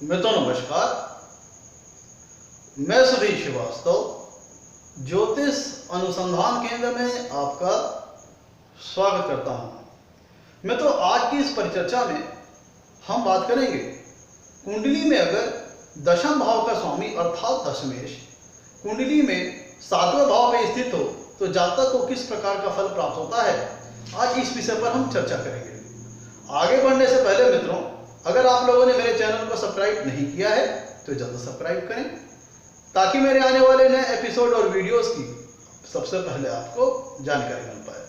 मित्रों नमस्कार, मैं सुधीर श्रीवास्तव ज्योतिष अनुसंधान केंद्र में आपका स्वागत करता हूं। मित्रों, आज की इस परिचर्चा में हम बात करेंगे कुंडली में अगर दशम भाव का स्वामी अर्थात दशमेश कुंडली में 7वें भाव में स्थित हो तो जातक को किस प्रकार का फल प्राप्त होता है। आज इस विषय पर हम चर्चा करेंगे। आगे बढ़ने से पहले मित्रों, अगर आप लोगों ने मेरे चैनल को सब्सक्राइब नहीं किया है तो जल्द सब्सक्राइब करें ताकि मेरे आने वाले नए एपिसोड और वीडियोस की सबसे पहले आपको जानकारी मिल पाए।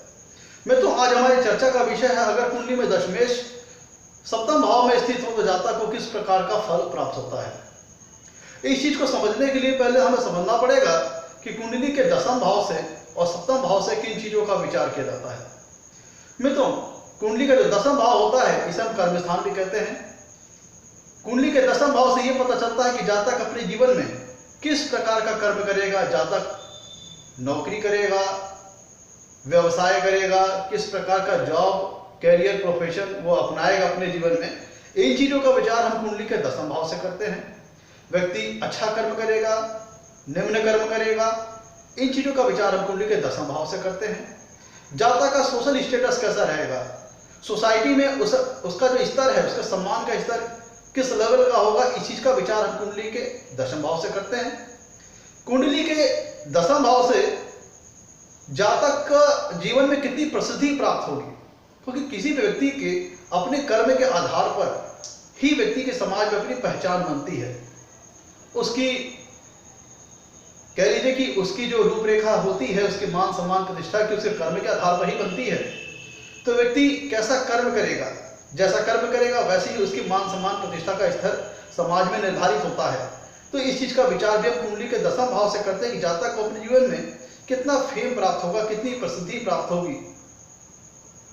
मित्रों, आज हमारी चर्चा का विषय है अगर कुंडली में दशमेश 7वें भाव में स्थित हो तो जातक को किस प्रकार का फल प्राप्त होता है। इस चीज को समझने के लिए पहले हमें समझना पड़ेगा कि कुंडली के दशम भाव से और 7वें भाव से किन चीजों का विचार किया जाता है। मित्रों, कुंडली का जो दशम भाव होता है इसे हम कर्म स्थान भी कहते हैं। कुंडली के दशम भाव से यह पता चलता है कि जातक अपने जीवन में किस प्रकार का कर्म करेगा। जातक नौकरी करेगा, व्यवसाय करेगा, किस प्रकार का जॉब, कैरियर, प्रोफेशन वो अपनाएगा अपने जीवन में। इन चीजों का विचार हम कुंडली के दशम भाव से करते हैं। व्यक्ति अच्छा कर्म करेगा, निम्न कर्म करेगा, इन चीजों का विचार हम कुंडली के दशम भाव से करते हैं। जातक का सोशल स्टेटस कैसा रहेगा, सोसाइटी में उसका जो स्तर है, उसका सम्मान का स्तर किस लेवल का होगा, इस चीज का विचार हम कुंडली के दशम भाव से करते हैं। कुंडली के दशम भाव से जातक का जीवन में कितनी प्रसिद्धि प्राप्त होगी, क्योंकि किसी भी व्यक्ति के अपने कर्म के आधार पर ही व्यक्ति के समाज में अपनी पहचान बनती है। उसकी कह लीजिए कि उसकी जो रूपरेखा होती है, उसके मान सम्मान प्रतिष्ठा की उसके कर्म के आधार पर ही बनती है। तो व्यक्ति कैसा कर्म करेगा, जैसा कर्म करेगा वैसे ही उसकी मान सम्मान प्रतिष्ठा का स्तर समाज में निर्धारित होता है। तो इस चीज का विचार भी हम कुंडली के दशम भाव से करते हैं कि जातक को अपने जीवन में कितना फेम प्राप्त होगा, कितनी प्रसिद्धि प्राप्त होगी,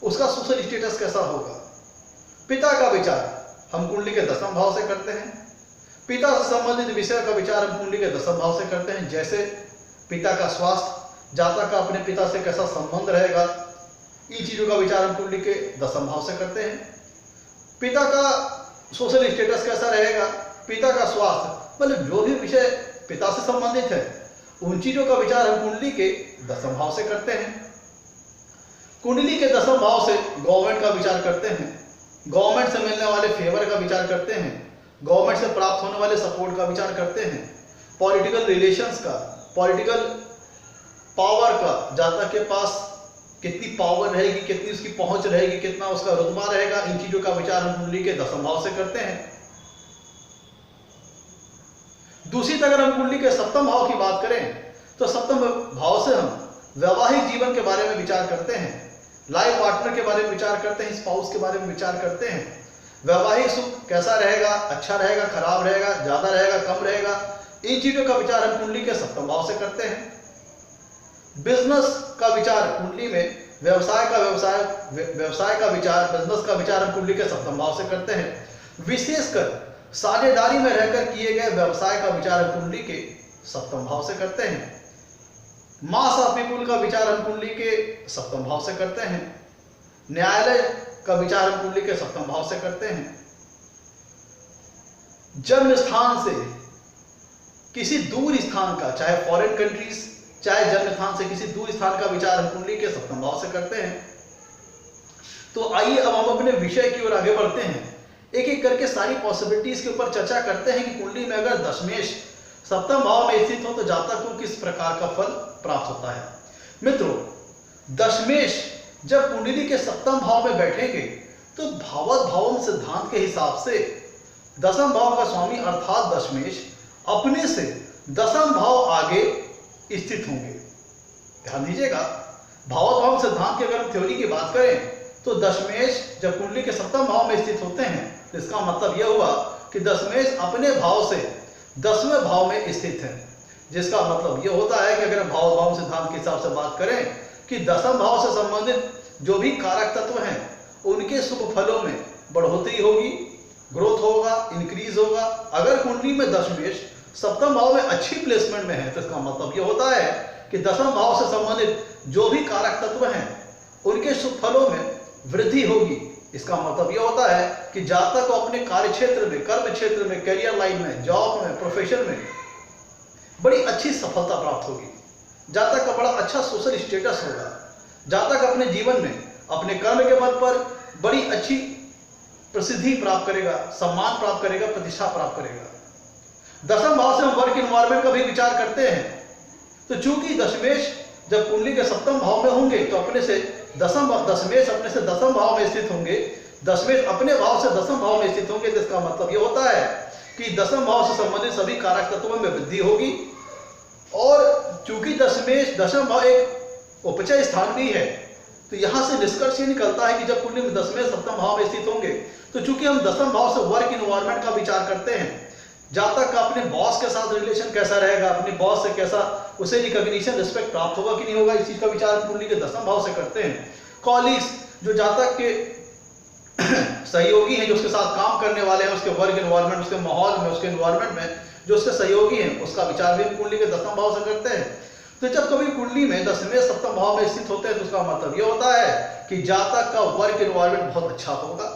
उसका सोशल स्टेटस कैसा होगा। पिता का विचार हम कुंडली के दशम भाव से करते हैं। पिता से संबंधित विषय का विचार हम कुंडली के दशम भाव से करते हैं। जैसे पिता का स्वास्थ्य, जातक का अपने पिता से कैसा संबंध रहेगा, इन चीजों का विचार हम कुंडली के दशम भाव से करते हैं। पिता का सोशल स्टेटस कैसा रहेगा, पिता का स्वास्थ्य, मतलब जो भी विषय पिता से संबंधित है उन चीजों का विचार हम कुंडली के दशम भाव से करते हैं। कुंडली के दशम भाव से गवर्नमेंट का विचार करते हैं, गवर्नमेंट से मिलने वाले फेवर का विचार करते हैं, गवर्नमेंट से प्राप्त होने वाले सपोर्ट का विचार करते हैं, पॉलिटिकल रिलेशंस का, पॉलिटिकल पावर का, जातक के पास कितनी पावर रहेगी, कितनी उसकी पहुंच रहेगी, कितना उसका रुतबा रहेगा, इन चीजों का विचार हम कुंडली के दशम भाव से करते हैं। दूसरी तरफ अगर हम कुंडली के 7वें भाव की बात करें तो 7वें भाव से हम वैवाहिक जीवन के बारे में विचार करते हैं, लाइफ पार्टनर के बारे में विचार करते हैं, स्पाउस के बारे में विचार करते हैं। वैवाहिक सुख कैसा रहेगा, अच्छा रहेगा, खराब रहेगा, ज्यादा रहेगा, कम रहेगा, इन चीजों का विचार हम कुंडली के 7वें भाव से करते हैं। बिजनेस का विचार कुंडली में, व्यवसाय का विचार, बिजनेस का विचार हम कुंडली के 7वें भाव से करते हैं। विशेषकर साझेदारी में रहकर किए गए व्यवसाय का विचार हम कुंडली के 7वें भाव से करते हैं। मास ऑफ पीपुल का विचार हम कुंडली के 7वें भाव से करते हैं। न्यायालय का विचार हम कुंडली के 7वें भाव से करते हैं। जन्म स्थान से किसी दूर स्थान का, चाहे फॉरेन कंट्रीज, चाहे जन्म स्थान से किसी दूर स्थान का विचार हम कुंडली के 7वें भाव से करते हैं। तो आइए अब हम अपने विषय की ओर आगे बढ़ते हैं। एक एक करके सारी पॉसिबिलिटीज के ऊपर चर्चा करते हैं कि कुंडली में अगर दशमेश 7वें भाव में स्थित हो तो जातक को किस प्रकार का फल प्राप्त होता है। मित्रों, दशमेश जब कुंडली के 7वें भाव में बैठेंगे तो भावत भावन सिद्धांत के हिसाब से दशम भाव का स्वामी अर्थात दशमेश अपने से दशम भाव आगे स्थित होंगे। ध्यान दीजिएगा, भावत भावन सिद्धांत की अगर हम थ्योरी की बात करें तो दशमेश जब कुंडली के 7वें भाव में स्थित होते हैं तो इसका मतलब यह हुआ कि दशमेश अपने भाव से 10वें भाव में स्थित है। जिसका मतलब यह होता है कि अगर भावत भावन सिद्धांत के हिसाब से बात करें कि दशम भाव से संबंधित जो भी कारक तत्व हैं उनके शुभ फलों में बढ़ोतरी होगी, ग्रोथ होगा, इंक्रीज होगा। अगर कुंडली में दशमेश 7वें भाव में अच्छी प्लेसमेंट में है तो इसका मतलब यह होता है कि दशम भाव से संबंधित जो भी कारक तत्व हैं उनके शुभ फलों में वृद्धि होगी, इसका मतलब यह होता है कि जातक को अपने कार्य क्षेत्र में, कर्म क्षेत्र में, करियर लाइन में, जॉब में, प्रोफेशन में बड़ी अच्छी सफलता प्राप्त होगी। जातक का बड़ा अच्छा सोशल स्टेटस होगा। जातक अपने जीवन में अपने कर्म के बल पर बड़ी अच्छी प्रसिद्धि प्राप्त करेगा, सम्मान प्राप्त करेगा, प्रतिष्ठा प्राप्त करेगा। दसम भाव से हम वर्क इन्वायरमेंट का भी विचार करते हैं, तो चूंकि दशमेश जब कुंडली के सप्तम भाव में होंगे तो अपने से दशमेश अपने से दसम भाव में स्थित होंगे, दशमेश अपने भाव से दसम भाव में स्थित होंगे। तो इसका मतलब यह होता है कि दसम भाव से संबंधित सभी कारक तत्वों में वृद्धि होगी। और चूंकि दशमेश दशम भाव एक उपचय स्थान भी है, तो यहां से निष्कर्ष ये निकलता है कि जब कुंडली में दशमेश सप्तम भाव में स्थित होंगे तो चूंकि हम दसम भाव से वर्क इन्वायरमेंट का विचार करते हैं, जातक का अपने बॉस के साथ रिलेशन कैसा रहेगा, अपने बॉस से कैसा उसे रिकॉग्निशन, रिस्पेक्ट प्राप्त होगा कि नहीं होगा, इस चीज का विचार कुंडली के दसम भाव से करते हैं। कॉलीग्स, जो जातक के सहयोगी हैं, जो उसके साथ काम करने वाले हैं, उसके वर्क इन्वायरमेंट, उसके माहौल में, उसके इन्वायरमेंट में जो उसके सहयोगी हैं, उसका विचार भी हम कुंडली के दसम भाव से करते हैं। तो जब कभी कुंडली में दसवें सप्तम भाव में स्थित होते हैं तो उसका मतलब यह होता है कि जातक का वर्क इन्वायरमेंट बहुत अच्छा होगा।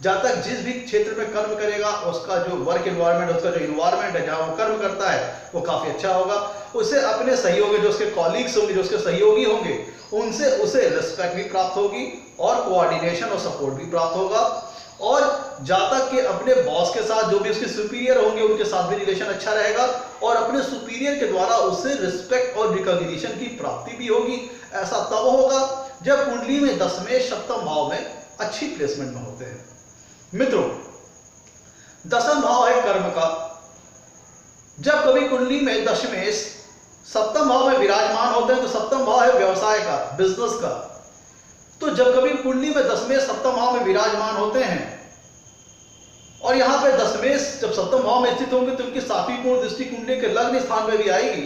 जातक जिस भी क्षेत्र में कर्म करेगा उसका जो वर्क इन्वायरमेंट, उसका जो इन्वायरमेंट है जहां वो कर्म करता है वो काफी अच्छा होगा। उसे अपने सहयोगी, जो उसके कॉलीग्स होंगे, जो उसके सहयोगी होंगे, उनसे उसे रिस्पेक्ट भी प्राप्त होगी और कोऑर्डिनेशन और सपोर्ट भी प्राप्त होगा। और जातक के अपने बॉस के साथ, जो भी उसके सुपीरियर होंगे, उनके साथ भी रिलेशन अच्छा रहेगा और अपने सुपीरियर के द्वारा उसे रिस्पेक्ट और रिकॉग्निशन की प्राप्ति भी होगी। ऐसा तब होगा जब कुंडली में दसवें सप्तम भाव में अच्छी प्लेसमेंट में होते हैं। मित्रों, दसम भाव है कर्म का। जब कभी कुंडली में दशमेश सप्तम भाव में विराजमान होते हैं तो सप्तम भाव है व्यवसाय का, बिजनेस का। तो जब कभी कुंडली में दशमेश सप्तम भाव में विराजमान होते हैं और यहां पे दशमेश जब सप्तम भाव में स्थित होंगे तो उनकी साफीपूर्ण दृष्टि कुंडली के लग्न स्थान में भी आएगी।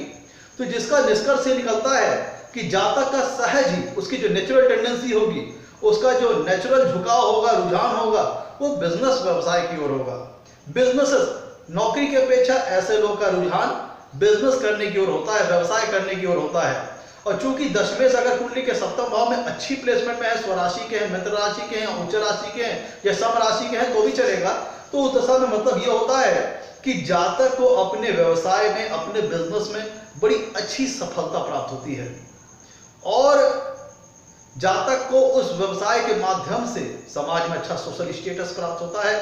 तो जिसका निष्कर्ष ये निकलता है कि जातक का सहज ही, उसकी जो नेचुरल टेंडेंसी होगी, उसका जो नेचुरल झुकाव होगा, रुझान होगा, वो बिजनेस व्यवसाय की ओर होगा। बिजनेस, नौकरी की अपेक्षा ऐसे लोग का रुझान बिजनेस करने की ओर होता है, व्यवसाय करने की ओर होता है। और चूंकि दशमेश अगर कुंडली के सप्तम भाव में अच्छी प्लेसमेंट में है, स्वराशि के हैं, मित्र राशि के हैं, उच्च राशि के हैं या सम राशि के हैं तो भी चलेगा। तो उस दशा में मतलब यह होता है कि जातक को अपने व्यवसाय में, अपने बिजनेस में बड़ी अच्छी सफलता प्राप्त होती है और जातक को उस व्यवसाय के माध्यम से समाज में अच्छा सोशल स्टेटस प्राप्त होता है,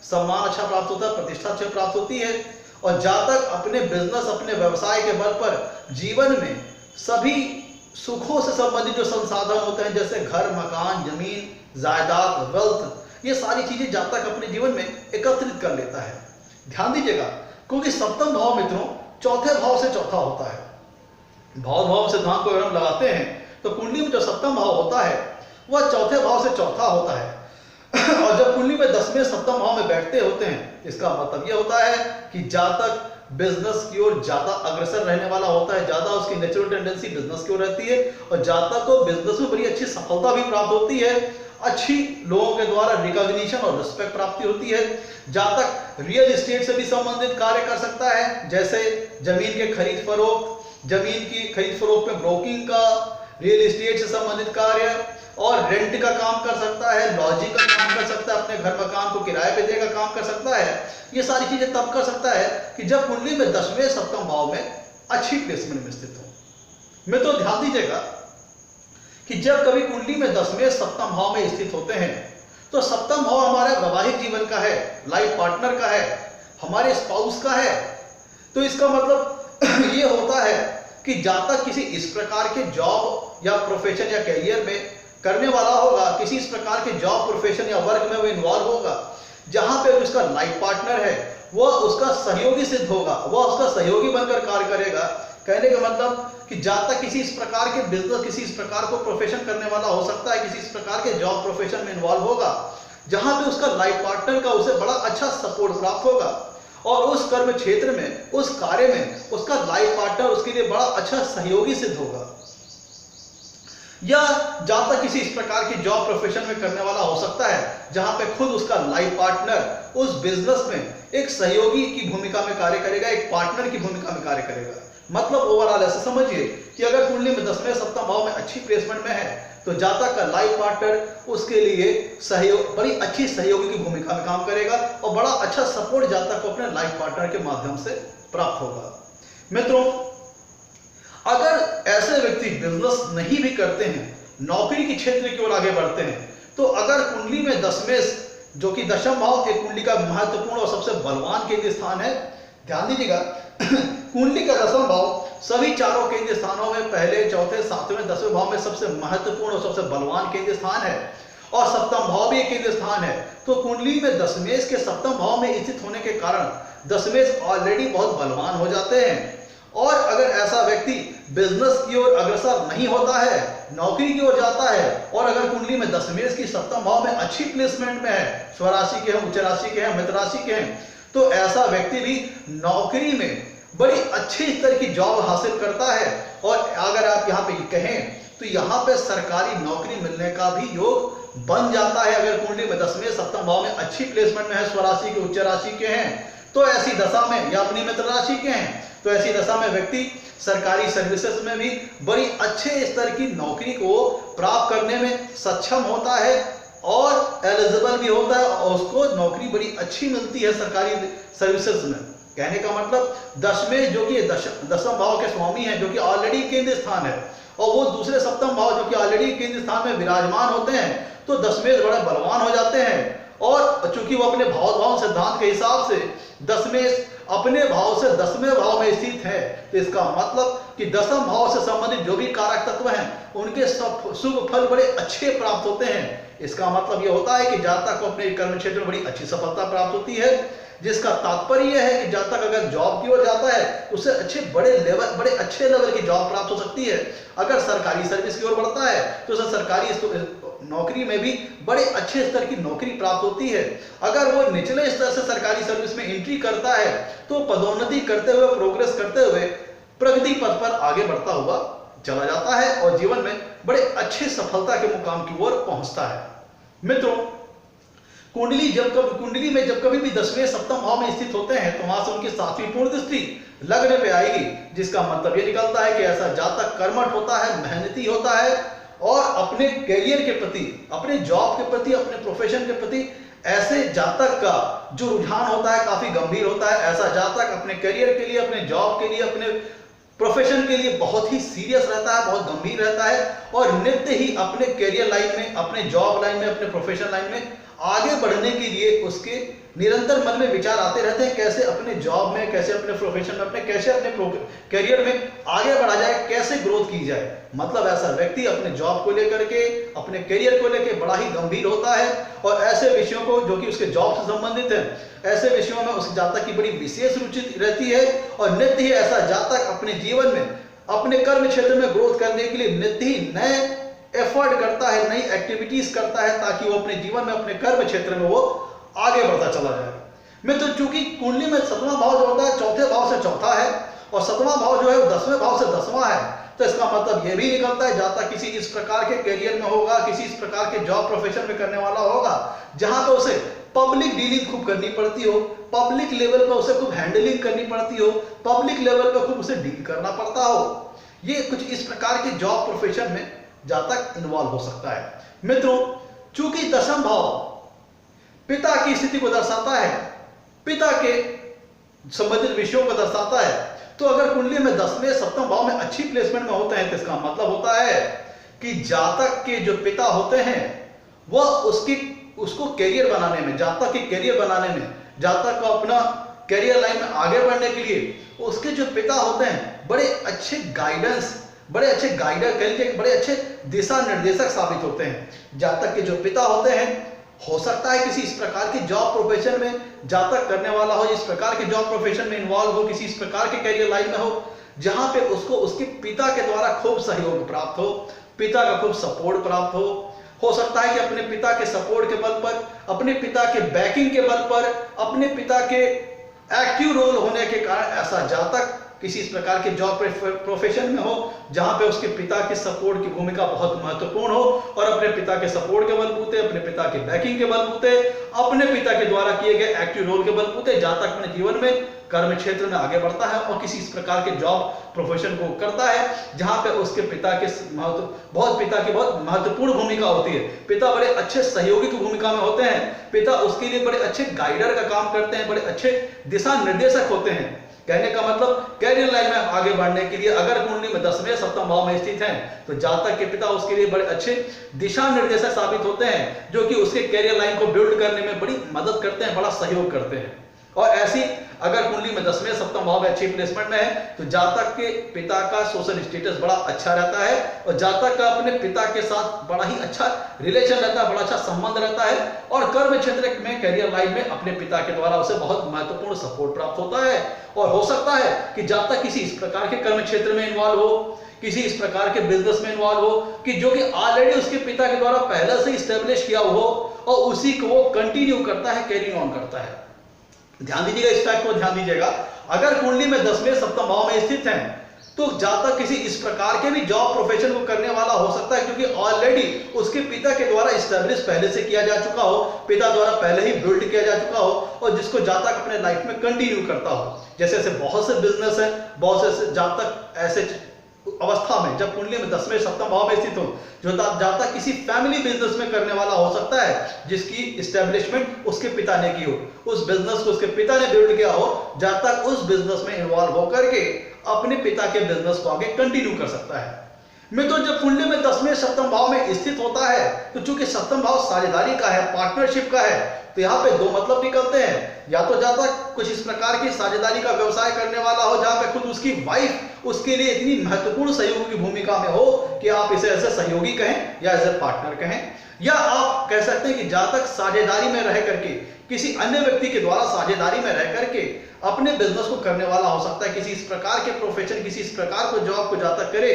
सम्मान अच्छा प्राप्त होता है, प्रतिष्ठा अच्छी प्राप्त होती है। और जातक अपने बिजनेस, अपने व्यवसाय के बल पर जीवन में सभी सुखों से संबंधित जो संसाधन होते हैं, जैसे घर, मकान, जमीन, जायदाद, वेल्थ, ये सारी चीजें जातक अपने जीवन में एकत्रित कर लेता है। ध्यान दीजिएगा, क्योंकि सप्तम भाव मित्रों चौथे भाव से चौथा होता है। भाव सिद्धांत को अगर हम लगाते हैं तो कुंडली में जो सप्तम भाव होता है वह चौथे भाव से चौथा होता है। और जब कुंडली में दसवें सप्तम भाव में बैठते होते हैं, इसका मतलब यह होता है कि जातक बिजनेस की ओर ज्यादा अग्रसर रहने वाला होता है, ज्यादा उसकी नेचुरल टेंडेंसी बिजनेस की ओर रहती है और जातक को बिजनेस में बड़ी अच्छी सफलता भी प्राप्त होती है, अच्छी लोगों के द्वारा रिकॉग्निशन और रिस्पेक्ट प्राप्ति होती है। जातक रियल एस्टेट से भी संबंधित कार्य कर सकता है, जैसे जमीन के खरीद फरोख्त, जमीन की खरीद फरोख्त में ब्रोकिंग का, रियल एस्टेट से संबंधित कार्य और रेंट का काम कर सकता है, लॉजिंग का काम कर सकता है, अपने घर मकान को किराए पे देने का काम कर सकता है। ये सारी चीजें तब कर सकता है कि जब कुंडली में दसवें सप्तम भाव में अच्छी प्लेसमेंट में स्थित हो। मित्रों ध्यान दीजिएगा कि जब कभी कुंडली में दसवें सप्तम भाव में स्थित होते हैं तो सप्तम भाव हमारे वैवाहिक जीवन का है, लाइफ पार्टनर का है, हमारे स्पाउस का है। तो इसका मतलब ये होता है कि जातक किसी इस प्रकार के जॉब या प्रोफेशन या करियर में करने वाला होगा, किसी इस प्रकार के जॉब, प्रोफेशन या वर्क में वो इन्वॉल्व होगा जहां पे उसका लाइफ पार्टनर है, वह उसका सहयोगी सिद्ध होगा, वह उसका सहयोगी बनकर कार्य करेगा। कहने का मतलब कि जातक किसी इस प्रकार के बिजनेस, किसी इस प्रकार को प्रोफेशन करने वाला हो सकता है, किसी इस प्रकार के जॉब प्रोफेशन में इन्वॉल्व होगा जहां पे उसका लाइफ पार्टनर का उसे बड़ा अच्छा सपोर्ट प्राप्त होगा और उस कर्म क्षेत्र में, उस कार्य में उसका लाइफ पार्टनर उसके लिए बड़ा अच्छा सहयोगी सिद्ध होगा। या जातक किसी इस प्रकार की जॉब प्रोफेशन में करने वाला हो सकता है जहां पे खुद उसका लाइफ पार्टनर उस बिजनेस में एक सहयोगी की भूमिका में कार्य करेगा, एक पार्टनर की भूमिका में कार्य करेगा। मतलब ओवरऑल ऐसे समझिए कि अगर कुंडली में दसवें सप्तम भाव में अच्छी प्लेसमेंट में है तो जातक का लाइफ पार्टनर उसके लिए सहयोग, बड़ी अच्छी सहयोगी की भूमिका में काम करेगा और बड़ा अच्छा सपोर्ट जातक को अपने लाइफ पार्टनर के माध्यम से प्राप्त होगा। मित्रों, अगर ऐसे व्यक्ति बिजनेस नहीं भी करते हैं, नौकरी के क्षेत्र की ओर आगे बढ़ते हैं, तो अगर कुंडली में दशमेश जो कि दशम भाव एक कुंडली का महत्वपूर्ण और सबसे बलवान केंद्रीय स्थान है, ध्यान दीजिएगा कुंडली का दशम भाव सभी चारों केंद्रीय स्थानों में पहले, चौथे, सातवें, 10वें भाव में सबसे महत्वपूर्ण और सबसे बलवान केंद्रीय स्थान है और सप्तम भाव भी एक केंद्रीय स्थान है। तो कुंडली में दशमेश के सप्तम भाव में स्थित होने के कारण दशमेश ऑलरेडी बहुत बलवान हो जाते हैं। और अगर ऐसा व्यक्ति बिजनेस की ओर अग्रसर नहीं होता है, नौकरी की ओर जाता है और अगर कुंडली में दशमेश की सप्तम भाव में अच्छी प्लेसमेंट में है, स्वराशि के हैं, उच्च राशि के हैं, मित्र राशि के हैं, तो ऐसा व्यक्ति भी नौकरी में बड़ी अच्छे स्तर की जॉब हासिल करता है। और अगर आप यहाँ पे कहें तो यहाँ पे सरकारी नौकरी मिलने का भी योग बन जाता है। अगर कुंडली में दशमेश सप्तम भाव में अच्छी प्लेसमेंट में है, स्वराशि के, उच्च राशि के हैं, तो ऐसी दशा में, या अपनी मित्र राशि के हैं, तो ऐसी दशा में व्यक्ति सरकारी सर्विसेज में भी बड़ी अच्छे स्तर की नौकरी को प्राप्त करने में सक्षम होता है और एलिजिबल भी होता है और उसको नौकरी बड़ी अच्छी मिलती है सरकारी सर्विसेज में। कहने का मतलब दशमेश जो कि दशम भाव के स्वामी हैं, जो कि ऑलरेडी केंद्रीय स्थान है, और वो दूसरे सप्तम भाव जो कि ऑलरेडी केंद्रीय स्थान में विराजमान होते हैं, तो दशमेश बड़े बलवान हो जाते हैं। और चूंकि वो अपने भाव सिद्धांत के हिसाब से दशमेश अपने भाव से 10वें भाव में स्थित है, तो इसका मतलब कि दशम भाव से संबंधित जो भी कारक तत्व हैं उनके शुभ फल बड़े अच्छे प्राप्त होते हैं। इसका मतलब यह होता है कि जातक को अपने कर्म क्षेत्र में बड़ी अच्छी सफलता प्राप्त होती है, जिसका तात्पर्य यह है कि जातक अगर जॉब की ओर जाता है उसे बड़े अच्छे लेवल की जॉब प्राप्त हो सकती है। अगर सरकारी सर्विस की ओर बढ़ता है तो उसे सरकारी नौकरी में भी बड़े अच्छे स्तर की नौकरी प्राप्त होती है। अगर वो निचले स्तर से सरकारी सर्विस में एंट्री करता है तो पदोन्नति करते हुए, प्रोग्रेस करते हुए प्रगति पथ पर आगे बढ़ता हुआ चला जाता है और जीवन में बड़े अच्छे सफलता के मुकाम की ओर पहुंचता है। मित्रों, कुंडली में जब कभी भी 10वें सप्तम भाव में स्थित होते हैं तो वहां से उनकी 7वीं पूर्ण दृष्टि लग्न पे आएगी, जिसका मतलब ये निकलता है कि ऐसा जातक कर्मठ होता है, मेहनती होता है और अपने करियर के प्रति, अपने जॉब के प्रति, अपने प्रोफेशन के प्रति ऐसे जातक का जो रुझान होता है काफी गंभीर होता है। ऐसा जातक अपने करियर के लिए, अपने जॉब के लिए, अपने प्रोफेशन के लिए बहुत ही सीरियस रहता है, बहुत गंभीर रहता है और नित्य ही अपने करियर लाइन में, अपने जॉब लाइन में, अपने प्रोफेशन लाइन में आगे बढ़ने के लिए उसके निरंतर मन में विचार आते रहते हैं, कैसे अपने जॉब में, कैसे अपने प्रोफेशन में, कैसे अपने करियर में आगे बढ़ा जाए, कैसे ग्रोथ की जाए। मतलब ऐसा व्यक्ति अपने जॉब को लेकर के, अपने करियर को लेकर बड़ा ही गंभीर होता है और ऐसे विषयों को जो कि उसके जॉब से संबंधित है, ऐसे विषयों में उस जातक की बड़ी विशेष रुचि रहती है और नित्य ही ऐसा जातक अपने जीवन में, अपने कर्म क्षेत्र में ग्रोथ करने के लिए नित्य ही नए एफर्ट करता है, नई एक्टिविटीज करता है ताकि वो अपने जीवन में, अपने कर्म क्षेत्र में वो आगे बढ़ता चला जाए। मित्र, चूंकि कुंडली में 7वां भाव जो होता है चौथे भाव से चौथा है और 7वां भाव जो है वो 10वें भाव से 10वां है, तो इसका मतलब ये भी निकलता है जातक किसी इस प्रकार के करियर में होगा, किसी इस प्रकार के जॉब प्रोफेशन में करने वाला होगा जहां पे उसे पब्लिक डीलिंग खूब करनी पड़ती हो, पब्लिक लेवल पे उसे खूब हैंडलिंग करनी पड़ती हो, पब्लिक लेवल पे खूब उसे डील करना पड़ता हो। ये कुछ इस प्रकार के जॉब प्रोफेशन में जातक इन्वॉल्व हो सकता है। मित्रों, चूंकि दशम भाव पिता की स्थिति को दर्शाता है, पिता के संबंधित विषयों को दर्शाता है, तो अगर कुंडली में 10वें सप्तम भाव में अच्छी प्लेसमेंट में होते हैं तो इसका मतलब होता है कि जातक के जो पिता होते हैं वह उसको करियर बनाने में, जातक के करियर बनाने में, जातक को अपना करियर लाइन में आगे बढ़ने के लिए उसके जो पिता होते हैं बड़े अच्छे गाइडेंस, बड़े अच्छे गाइडर कह लीजिए, बड़े अच्छे दिशा निर्देशक साबित होते हैं। जातक के जो पिता होते हैं, हो सकता है किसी इस प्रकार के जॉब प्रोफेशन में जातक करने वाला हो, इस प्रकार के जॉब प्रोफेशन में इन्वॉल्व हो, किसी इस प्रकार के करियर लाइन में हो जहां पे उसको उसके पिता के द्वारा खूब सहयोग प्राप्त हो, पिता का खूब सपोर्ट प्राप्त हो सकता है कि अपने पिता के सपोर्ट के बल पर, अपने पिता के बैकिंग के बल पर, अपने पिता के एक्टिव रोल होने के कारण ऐसा जातक किसी इस प्रकार के जॉब प्रोफेशन में हो जहां पे उसके पिता के सपोर्ट की भूमिका बहुत महत्वपूर्ण हो और अपने पिता के सपोर्ट के बलबूते, अपने पिता के बैकिंग के बलबूते, अपने पिता के द्वारा किए गए एक्टिव रोल के बलबूते जहां तक अपने जीवन में कर्म क्षेत्र में आगे बढ़ता है और किसी इस प्रकार के जॉब प्रोफेशन को करता है जहां पे उसके पिता की बहुत महत्वपूर्ण भूमिका होती है। पिता बड़े अच्छे सहयोगी की भूमिका में होते हैं, पिता उसके लिए बड़े अच्छे गाइडर का काम करते हैं, बड़े अच्छे दिशा निर्देशक होते हैं। कहने का मतलब कैरियर लाइन में आगे बढ़ने के लिए अगर कुंडली में 10वें सप्तम भाव में स्थित हैं तो जातक के पिता उसके लिए बड़े अच्छे दिशा निर्देशक साबित होते हैं जो कि उसके कैरियर लाइन को बिल्ड करने में बड़ी मदद करते हैं, बड़ा सहयोग करते हैं। और ऐसी अगर कुंडली में 10वें सप्तम भाव में अच्छी प्लेसमेंट में है तो जातक के पिता का सोशल स्टेटस बड़ा अच्छा रहता है और जातक का अपने पिता के साथ बड़ा ही अच्छा रिलेशन रहता है, बड़ा अच्छा संबंध रहता है और कर्म क्षेत्र में कैरियर लाइन में अपने पिता के द्वारा उसे बहुत महत्वपूर्ण सपोर्ट प्राप्त होता है। और हो सकता है कि जातक किसी इस प्रकार के कर्म क्षेत्र में इन्वॉल्व हो, किसी इस प्रकार के बिजनेस में इन्वॉल्व हो कि जो कि ऑलरेडी उसके पिता के द्वारा पहले से इस्टेब्लिश किया हो और उसी को वो कंटिन्यू करता है, कैरिंग ऑन करता है। ध्यान दीजिएगा, इस फैक्ट को ध्यान दीजिएगा। अगर कुंडली में 10वें सप्तम भाव में स्थित हैं तो जातक किसी इस प्रकार के भी जॉब प्रोफेशन को करने वाला हो सकता है क्योंकि ऑलरेडी उसके पिता के द्वारा इस्टेब्लिश पहले से किया जा चुका हो, पिता द्वारा पहले ही बिल्ड किया जा चुका हो और जिसको जातक अपने लाइफ में कंटिन्यू करता हो। जैसे ऐसे बहुत से बिजनेस है, बहुत से जातक ऐसे अवस्था में जब कुंडली में 10वें सप्तम भाव में स्थित हो जो जातक किसी फैमिली बिजनेस में करने वाला हो सकता है जिसकी इस्टेब्लिशमेंट उसके पिता ने की हो, उस बिजनेस को उसके पिता ने बिल्ड किया हो, जातक उस बिजनेस में इन्वॉल्व होकर के अपने पिता के बिजनेस को आगे कंटिन्यू कर सकता है। मैं तो जब कुंडली में 10वें सप्तम भाव में स्थित होता है तो चूंकि सप्तम भाव साझेदारी का है, पार्टनरशिप का है, तो यहाँ पे दो मतलब निकलते हैं। या तो जातक कुछ इस प्रकार की साझेदारी का व्यवसाय करने वाला हो जहां पे खुद उसकी वाइफ उसके लिए इतनी महत्वपूर्ण सहयोगी की भूमिका में हो कि आप इसे ऐसे सहयोगी कहें या एज ए पार्टनर कहें, या आप कह सकते हैं कि जातक साझेदारी में रह करके किसी अन्य व्यक्ति के द्वारा साझेदारी में रह करके अपने बिजनेस को करने वाला हो सकता है। किसी इस प्रकार के प्रोफेशन, किसी इस प्रकार को जॉब को जातक करे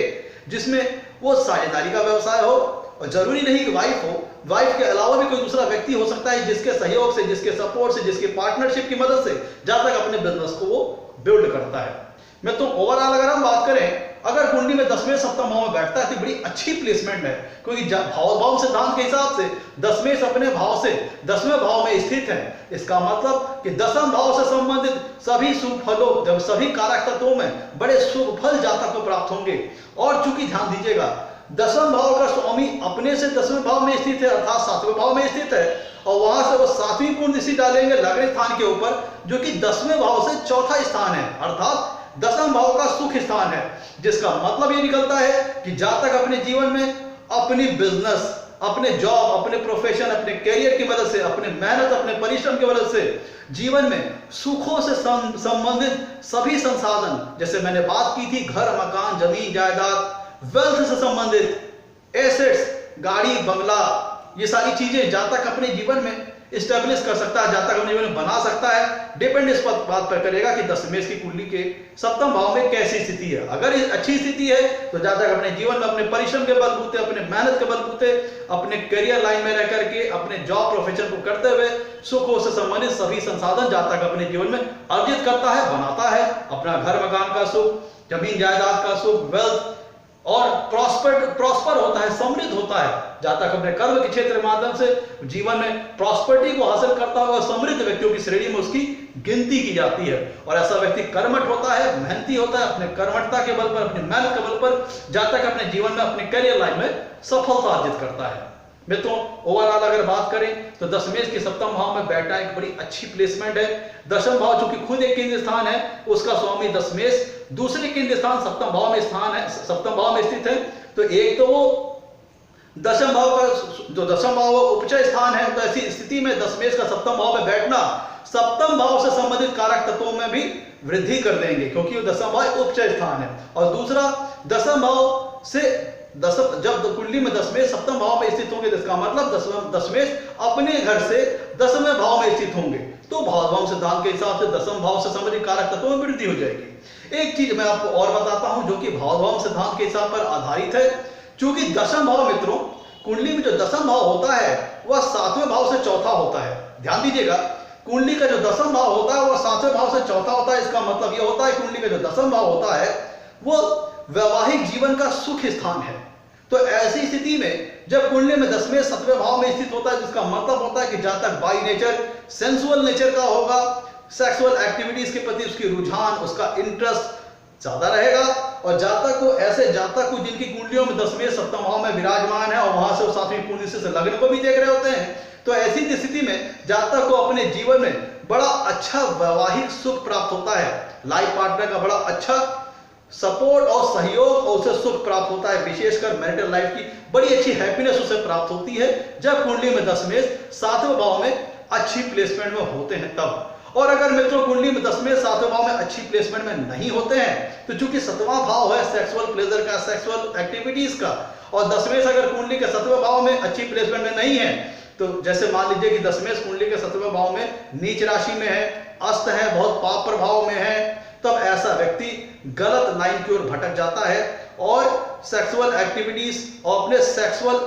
जिसमें वो साझेदारी का व्यवसाय हो और जरूरी नहीं कि वाइफ हो, वाइफ के अलावा भी कोई दूसरा व्यक्ति हो सकता है जिसके सहयोग से, जिसके सपोर्ट से, जिसके पार्टनरशिप की मदद से जातक अपने बिजनेस को वो बिल्ड करता है। मैं तो ओवरऑल अगर हम बात करें, अगर कुंडली में 10वें सप्तम भाव में बैठता है तो बड़ी अच्छी प्लेसमेंट है क्योंकि भाव सिद्धांत के हिसाब से 10वें अपने भाव से 10वें भाव में स्थित है। इसका मतलब कि 10वें भाव से संबंधित सभी शुभ फलों, जब सभी कारक तत्वों में बड़े शुभ फल जातक को प्राप्त होंगे। और चूंकि ध्यान दीजिएगा 10वें भाव का स्वामी अपने से 10वें भाव में स्थित है अर्थात 7वें भाव में स्थित है और वहां से वो 7वीं पूर्ण दृष्टि डालेंगे लग्न स्थान के ऊपर जो कि 10वें भाव से चौथा स्थान है अर्थात 10वें भाव का सुख स्थान है, जिसका मतलब ये निकलता है कि जातक अपने जीवन में अपनी बिजनेस, अपने जॉब, अपने प्रोफेशन, अपने कैरियर की मदद से, अपने मेहनत, अपने परिश्रम की मदद से जीवन में सुखों से संबंधित सभी संसाधन, जैसे मैंने बात की थी घर, मकान, जमीन, जायदाद, वेल्थ से संबंधित एसेट्स, गाड़ी, बंगला, ये सारी चीजें जातक अपने जीवन में इस्टेब्लिश कर सकता है, जातक अपने जीवन में बना सकता है। डिपेंड इस बात पर करेगा कि 10वें की कुंडली के सप्तम भाव में कैसी स्थिति है। अगर अच्छी स्थिति है तो जातक अपने जीवन में अपने परिश्रम के बलबूते, अपने मेहनत के बलबूते, अपने करियर लाइन में रह करके अपने जॉब प्रोफेशन को करते हुए सुखों से संबंधित सभी संसाधन जातक अपने जीवन में अर्जित करता है, बनाता है। अपना घर मकान का सुख, जमीन जायदाद का सुख, वेल्थ और प्रॉस्पर होता है, समृद्ध होता है। जातक अपने कर्म के क्षेत्र के माध्यम से जीवन में प्रॉस्पेरिटी को हासिल करता है और समृद्ध व्यक्तियों की श्रेणी में उसकी गिनती की जाती है। और ऐसा व्यक्ति कर्मठ होता है, मेहनती होता है, अपने कर्मठता के बल पर, अपनी मेहनत के बल पर जातक अपने जीवन में, अपने करियर लाइन में सफलता अर्जित करता है। मित्रों, ओवरऑल अगर बात करें तो 10वें के सप्तम भाव में बैठना एक बड़ी अच्छी प्लेसमेंट है। 10वां भाव चूंकि खुद एक केंद्र स्थान है, उसका स्वामी 10वें दूसरे केंद्र स्थान सप्तम भाव में स्थान है, सप्तम भाव में स्थित है। तो एक तो वो 10वां भाव का जो 10वां भाव उपचय स्थान है, तो ऐसी स्थिति में 10वें का सप्तम भाव में बैठना सप्तम भाव से संबंधित कारक तत्वों में भी वृद्धि कर देंगे क्योंकि वो 10वां भाव उपचय स्थान है। और दूसरा 10वां भाव से जब कुंडली में 10वें सप्तम भाव में स्थित होंगे, इसका मतलब 10वें अपने घर से 10वें भाव में स्थित होंगे, तो भाव सिद्धांत के हिसाब से 10वां भाव से संबंधित कारक तत्वों में वृद्धि हो जाएगी। एक चीज मैं आपको और बताता हूं जो कि भाव सिद्धांत के हिसाब पर आधारित है। चूंकि 10वां भाव मित्रों, कुंडली में जो 10वां भाव होता है वह 7वें भाव से चौथा होता है। ध्यान दीजिएगा, कुंडली का जो 10वां भाव होता है वह 7वें भाव भाव से चौथा होता है, इसका मतलब यह होता है कुंडली का जो दसम भाव होता है वो वैवाहिक जीवन का सुख स्थान है। तो ऐसी स्थिति में जब कुंडली में 10वें 7वें भाव में स्थित होता है, जिसका मतलब होता है कि जातक बाई नेचर सेंसुअल नेचर का होगा, सेक्सुअल एक्टिविटीज के प्रति उसकी रुझान, उसका इंटरेस्ट ज्यादा रहेगा। और जातक को जिनकी कुंडलियों में 10वें 7वें भाव में विराजमान है और वहां से 7वीं कुंडली से लग्न को भी देख रहे होते हैं, तो ऐसी स्थिति में जातक को अपने जीवन में बड़ा अच्छा वैवाहिक सुख प्राप्त होता है। लाइफ पार्टनर का बड़ा अच्छा सपोर्ट और सहयोग और उसे सुख प्राप्त होता है। विशेषकर मैरिटल लाइफ की बड़ी अच्छी हैप्पीनेस उसे प्राप्त होती है जब कुंडली में 10वें 7वें भाव में अच्छी प्लेसमेंट में होते हैं तब। और अगर मित्रों कुंडली में 10वें 7वें भाव में अच्छी प्लेसमेंट में नहीं होते हैं, तो चूंकि 7वां भाव है सेक्सुअल प्लेजर का, सेक्सुअल एक्टिविटीज का, और 10वें से अगर कुंडली के 7वें भाव में अच्छी प्लेसमेंट में नहीं है, तो जैसे मान लीजिए कि 10वें कुंडली के 7वें भाव में नीच राशि में है, अस्त है, बहुत पाप प्रभाव में है, तब ऐसा व्यक्ति गलत लाइन की ओर भटक जाता है और सेक्सुअल एक्टिविटीज और अपने सेक्सुअल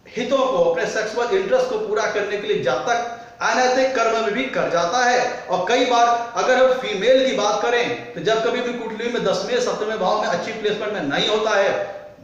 हितों को, अपने सेक्सुअल इंटरेस्ट को पूरा करने के लिए जातक अनैतिक कर्म में भी कर जाता है। और कई बार अगर हम फीमेल की बात करें, तो जब कभी भी कुंडली में 10वें 7वें भाव में अच्छी प्लेसमेंट में नहीं होता है,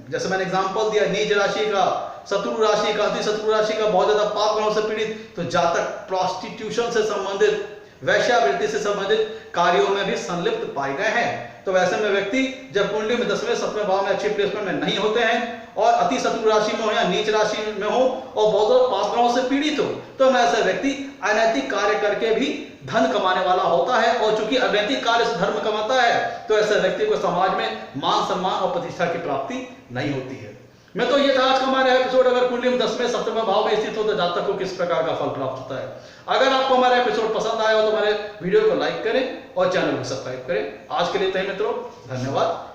जैसे मैंने एग्जांपल दिया नीच राशि का, शत्रु राशि का, अति शत्रु राशि का, बहुत ज्यादा पाप ग्रहों से पीड़ित, तो जातक प्रोस्टिट्यूशन से संबंधित, वैश्यावृत्ति से संबंधित कार्यों में भी संलिप्त पाए गए हैं। तो वैसे में व्यक्ति जब कुंडली में 10वें 7वें भाव में अच्छी प्लेसमेंट में नहीं होते हैं और अति शत्रु राशि में हो या नीच राशि में हो और बहुत ज्यादा पाप ग्रहों से पीड़ित हो, तो ऐसा व्यक्ति अनैतिक कार्य करके भी धन कमाने वाला होता है। और चूंकि अनैतिक कार्य से धर्म कमाता है, तो ऐसे व्यक्ति को समाज में मान सम्मान और प्रतिष्ठा की प्राप्ति नहीं होती है। मैं तो ये था आज का हमारा एपिसोड। अगर कुंडली में 10वें 7वें भाव में स्थित हो तो जातक को किस प्रकार का फल प्राप्त होता है। अगर आपको हमारा एपिसोड पसंद आया हो तो हमारे वीडियो को लाइक करें और चैनल को सब्सक्राइब करें। आज के लिए इतना ही मित्रों, धन्यवाद।